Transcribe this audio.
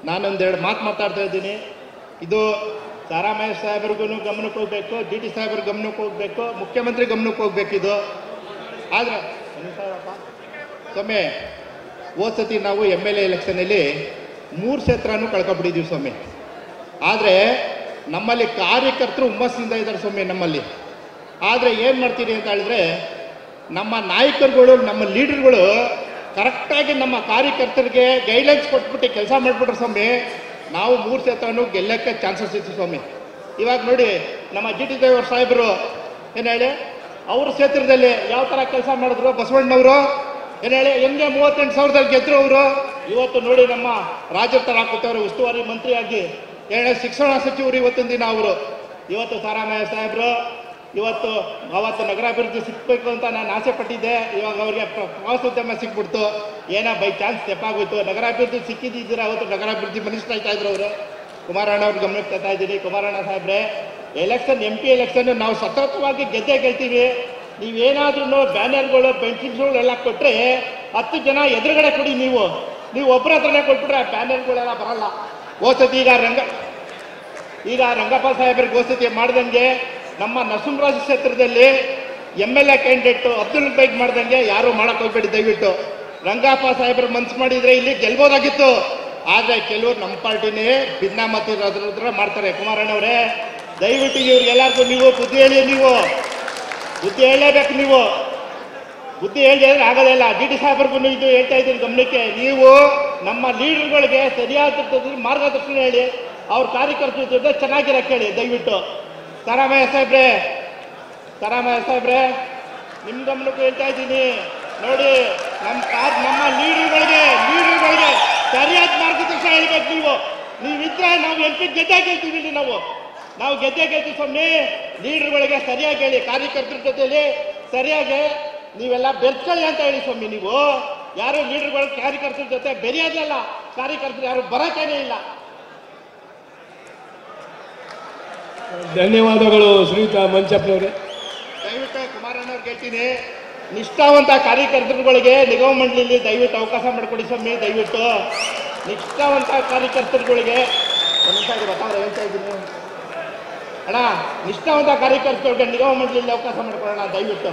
ನಾನೊಂದೆರಡು ಮಾತು ಮಾತಾಡ್ತಾ ಇದ್ದೀನಿ. ಇದು ತಾರಾಮಯ್ಯ ಸಾಹೇಬ್ರಿಗೂ ಗಮನಕ್ಕೆ ಹೋಗಬೇಕು, ಡಿ ಟಿ ಸಾಹೇಬ್ರ ಗಮನಕ್ಕೆ ಹೋಗಬೇಕು, ಮುಖ್ಯಮಂತ್ರಿ ಗಮನಕ್ಕೆ ಹೋಗ್ಬೇಕು. ಇದು ಆದರೆ ಸ್ವಾಮಿ, ಹೋದ ಸತಿ ನಾವು MLA ಎಲೆಕ್ಷನಲ್ಲಿ 3 ಕ್ಷೇತ್ರನೂ ಕಳ್ಕೊಬಿಟ್ಟಿದ್ದೀವಿ ಸ್ವಾಮಿ. ಆದರೆ ನಮ್ಮಲ್ಲಿ ಕಾರ್ಯಕರ್ತರು ಹುಮ್ಮಸ್ಸಿಂದ ಇದ್ದಾರೆ ಸ್ವಾಮಿ ನಮ್ಮಲ್ಲಿ. ಆದರೆ ಏನು ಮಾಡ್ತೀರಿ ಅಂತ ಹೇಳಿದ್ರೆ, ನಮ್ಮ ನಾಯಕರುಗಳು, ನಮ್ಮ ಲೀಡರ್ಗಳು ಕರೆಕ್ಟಾಗಿ ನಮ್ಮ ಕಾರ್ಯಕರ್ತರಿಗೆ ಗೈಡ್ಲೈನ್ಸ್ ಕೊಟ್ಬಿಟ್ಟು ಕೆಲಸ ಮಾಡಿಬಿಟ್ರೆ ಸ್ವಾಮಿ, ನಾವು 3 ಕ್ಷೇತ್ರನೂ ಗೆಲ್ಲಕ್ಕೆ ಚಾನ್ಸಸ್ ಇತ್ತು ಸ್ವಾಮಿ. ಇವಾಗ ನೋಡಿ, ನಮ್ಮ ಡಿ ಟಿ ದೇವರ ಸಾಹೇಬರು ಏನು ಹೇಳಿ, ಅವ್ರ ಕ್ಷೇತ್ರದಲ್ಲಿ ಯಾವ ಥರ ಕೆಲಸ ಮಾಡಿದ್ರು ಬಸವಣ್ಣವರು, ಏನು ಹೇಳಿ, ಹೆಂಗೆ 38,000ದಲ್ಲಿ ಗೆದ್ರು ಅವರು. ಇವತ್ತು ನೋಡಿ ನಮ್ಮ ರಾಜ್ಯದ ಥರ ಕೂತವ್ರು ಉಸ್ತುವಾರಿ ಮಂತ್ರಿಯಾಗಿ, ಏನು ಶಿಕ್ಷಣ ಸಚಿವರು ಇವತ್ತಿನ ದಿನ ಅವರು. ಇವತ್ತು ತಾರಾಮಯ್ಯ ಸಾಹೇಬರು ಅವತ್ತು ನಗರಾಭಿವೃದ್ಧಿ ಸಿಕ್ಕಬೇಕು ಅಂತ ನಾನು ಆಸೆ ಪಟ್ಟಿದ್ದೆ. ಇವಾಗ ಅವ್ರಿಗೆ ಪ್ರವಾಸೋದ್ಯಮ ಸಿಕ್ಬಿಡ್ತು, ಏನೋ ಬೈ ಚಾನ್ಸ್ ತೆಪ್ಪಾಗೋಯ್ತು. ನಗರಾಭಿವೃದ್ಧಿ ಸಿಕ್ಕಿದ್ದೀರಾ, ಅವತ್ತು ನಗರಾಭಿವೃದ್ಧಿ ಮಿನಿಸ್ಟರ್ ಆಯ್ತಾ ಇದ್ರು ಅವರು. ಕುಮಾರಣ್ಣ ಅವ್ರ ಗಮನಕ್ಕೆ ತರ್ತಾ ಇದ್ದೀನಿ. ಕುಮಾರಣ್ಣ ಸಾಹೇಬ್ರೆ, ಎಲೆಕ್ಷನ್ MP ಎಲೆಕ್ಷನ್ ನಾವು ಸತತವಾಗಿ ಗೆಲ್ತೀವಿ. ನೀವೇನಾದ್ರೂ ಬ್ಯಾನರ್ಗಳು ಬೆಂಚಿಂಗ್ಸ್ಗಳು ಎಲ್ಲ ಕೊಟ್ಟರೆ 10 ಜನ ಎದುರುಗಡೆ ಕೊಡಿ. ನೀವು ಒಬ್ಬರ ಹತ್ರನೇ ಕೊಟ್ಬಿಟ್ರೆ ಆ ಬ್ಯಾನರ್ಗಳೆಲ್ಲ ಬರಲ್ಲ. ಹೋಸತಿ ಈಗ ರಂಗಪ್ಪ ಸಾಹೇಬ್ರಿಗೆ ಹೋಸತಿ ಮಾಡ್ದಂಗೆ ನಮ್ಮ ನರಸಿಂಹರಾಜ ಕ್ಷೇತ್ರದಲ್ಲಿ MLA ಕ್ಯಾಂಡಿಡೇಟ್ ಅಬ್ದುಲ್ ಬೈಕ್ ಮಾಡ್ದಂಗೆ ಯಾರು ಮಾಡಕ್ ಹೋಗ್ಬೇಡಿ ದಯವಿಟ್ಟು. ರಂಗಪ್ಪ ಸಾಹೇಬ್ರ ಮನ್ಸು ಮಾಡಿದ್ರೆ ಇಲ್ಲಿ ಗೆಲ್ಬೋದಾಗಿತ್ತು. ಆದರೆ ಕೆಲವರು ನಮ್ಮ ಪಾರ್ಟಿನೇ ಭಿನ್ನಾಮತ ಇರೋದ್ರ ಮಾಡ್ತಾರೆ. ಕುಮಾರಣ್ಣವರೇ, ದಯವಿಟ್ಟು ಇವ್ರಿಗೆಲ್ಲರಿಗೂ ನೀವು ಬುದ್ಧಿ ಹೇಳಿ. ಬುದ್ಧಿ ಹೇಳಲೇಬೇಕು. ಬುದ್ಧಿ ಹೇಳಿದ್ರೆ ಆಗೋದಿಲ್ಲ. ಡಿ ಟಿ ಸಾಹೇಬ್ರಿಗೂ ಇದು ಹೇಳ್ತಾ ಇದ್ದೀನಿ ಗಮನಕ್ಕೆ. ನೀವು ನಮ್ಮ ಲೀಡರ್ಗಳಿಗೆ ಸರಿಯಾದ ಮಾರ್ಗದರ್ಶನ ಹೇಳಿ, ಅವ್ರ ಕಾರ್ಯಕರ್ತರ ಜೊತೆ ಚೆನ್ನಾಗಿರಕ್ಕೆ ಹೇಳಿ ದಯವಿಟ್ಟು. ತಾರಾಮಯ್ಯ ಸಾಹೇಬ್ರೆ, ನಿಮ್ಮ ಗಮನಕ್ಕೂ ಹೇಳ್ತಾ ಇದ್ದೀನಿ. ನೋಡಿ, ನಮ್ಮ ಲೀಡರ್ಗಳಿಗೆ ಸರಿಯಾದ ಮಾರ್ಗದರ್ಶನ ಹೇಳ್ಬೇಕು. ನೀವಿದ್ರೆ ನಾವು MP ಗೆದ್ದೇ ಗೆಲ್ತೀವಿ. ನಾವು ಗೆದ್ದೇ ಗೆಲ್ತೀವಿ ಸ್ವಾಮಿ. ಲೀಡರ್ಗಳಿಗೆ ಸರಿಯಾಗಿ ಹೇಳಿ, ಕಾರ್ಯಕರ್ತರ ಜೊತೆಲಿ ಸರಿಯಾಗಿ ನೀವೆಲ್ಲ ಬೆರ್ಕೊಳ್ಳಿ ಅಂತ ಹೇಳಿ ಸ್ವಾಮಿ. ನೀವು ಯಾರು ಲೀಡರ್ಗಳು ಕಾರ್ಯಕರ್ತರ ಜೊತೆ ಬೆರೆಯೋದಲ್ಲ, ಕಾರ್ಯಕರ್ತರು ಯಾರು ಬರೋಕೇನೇ ಇಲ್ಲ. ಧನ್ಯವಾದಗಳು ಶ್ರೀಯುತ ಮಂಚಪ್ಪನವರೇ. ದಯವಿಟ್ಟು ಕುಮಾರಣ್ಣವ್ರಿಗೆ ಹೇಳ್ತೀನಿ, ನಿಷ್ಠಾವಂತ ಕಾರ್ಯಕರ್ತರುಗಳಿಗೆ ನಿಗಮ ಮಂಡಳಿಲಿ ದಯವಿಟ್ಟು ಅವಕಾಶ ಮಾಡಿಕೊಡಿ ಸ್ವಾಮಿ. ದಯವಿಟ್ಟು ನಿಷ್ಠಾವಂತ ಕಾರ್ಯಕರ್ತರುಗಳಿಗೆ ಹೇಳ್ತಾ ಇದ್ದೀನಿ ಅಣ್ಣ, ನಿಷ್ಠಾವಂತ ಕಾರ್ಯಕರ್ತರಿಗೆ ನಿಗಮ ಮಂಡಳಿಯಲ್ಲಿ ಅವಕಾಶ ಮಾಡಿಕೊಡೋಣ ದಯವಿಟ್ಟು.